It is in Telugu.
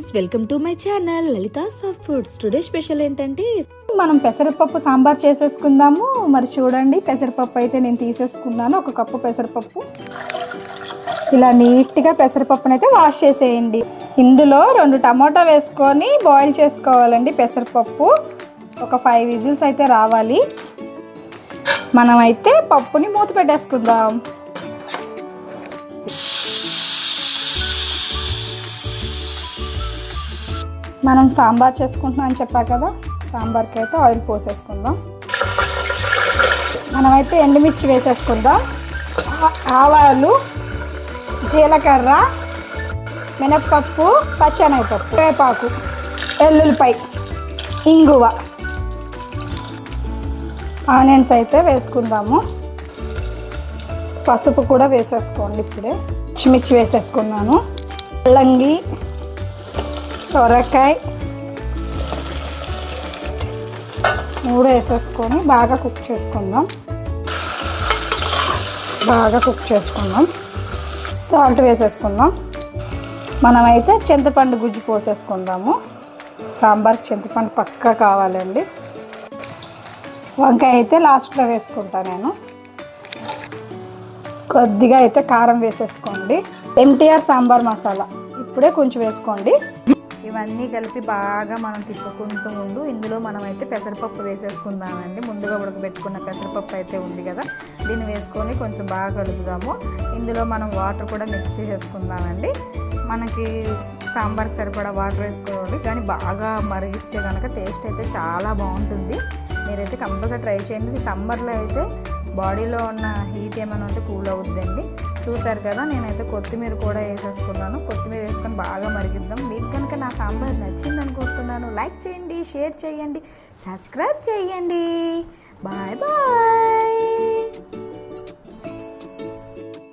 Friends, welcome to my channel Lalitha soft foods. Today special ఏంటంటే మనం పెసరపప్పు సాంబార్ చేసేసుకుందాము. మరి చూడండి, పెసరపప్పు అయితే నేను తీసేసుకున్నాను. ఒక కప్పు పెసరపప్పు. ఇలా నీట్గా పెసరపప్పును అయితే వాష్ చేసేయండి. ఇందులో 2 టమాటా వేసుకొని బాయిల్ చేసుకోవాలండి. పెసరపప్పు ఒక 5 విజిల్స్ అయితే రావాలి. మనమైతే పప్పుని మూత పెట్టేసుకుందాం. మనం సాంబార్ చేసుకుంటున్నాం అని చెప్పా కదా, సాంబార్కి అయితే ఆయిల్ పోసేసుకుందాం. మనమైతే ఎండుమిర్చి వేసేసుకుందాం. ఆవాలు, జీలకర్ర, మినప్పప్పు, పచ్చెనగపప్పు, వేపాకు, వెల్లుల్లిపాయ, ఇంగువ, ఆనియన్స్ అయితే వేసుకుందాము. పసుపు కూడా వేసేసుకోండి. ఇప్పుడే పచ్చిమిర్చి వేసేసుకున్నాను. ముల్లంగి, సొరకాయ 3 వేసేసుకొని బాగా కుక్ చేసుకుందాం. సాల్ట్ వేసేసుకుందాం. మనమైతే చింతపండు గుజ్జు పోసేసుకుందాము. సాంబార్కి చింతపండు పక్కా కావాలండి. వంకాయ అయితే లాస్ట్లో వేసుకుంటా నేను. కొద్దిగా అయితే కారం వేసేసుకోండి. MTR సాంబార్ మసాలా ఇప్పుడే కొంచెం వేసుకోండి. ఇవన్నీ కలిపి బాగా మనం తిప్పుకుంటూ ఉండు. ఇందులో మనమైతే పెసరపప్పు వేసేసుకుందామండి. ముందుగా ఉడకబెట్టుకున్న పెసరపప్పు అయితే ఉంది కదా, దీన్ని వేసుకొని కొంచెం బాగా కలుపుదాము. ఇందులో మనం వాటర్ కూడా మిక్స్ చేసేసుకుందామండి. మనకి సాంబార్కి సరిపడా వాటర్ వేసుకోవాలి, కానీ బాగా మరిగిస్తే కనుక టేస్ట్ అయితే చాలా బాగుంటుంది. మీరైతే కంపల్సరీ ట్రై చేయండి. సమ్మర్లో అయితే బాడీలో ఉన్న హీట్ ఏమైనా ఉంటే కూల్ అవుద్దండి. చూసారు కదా, నేనైతే కొత్తిమీర కూడా వేసేసుకున్నాను. కొత్తిమీర వేసుకొని బాగా మరిగిద్దాం. మీకు కనుక నా సాంబార్ నచ్చింది అనుకుంటున్నాను. లైక్ చేయండి, షేర్ చేయండి, సబ్స్క్రైబ్ చేయండి. Bye bye.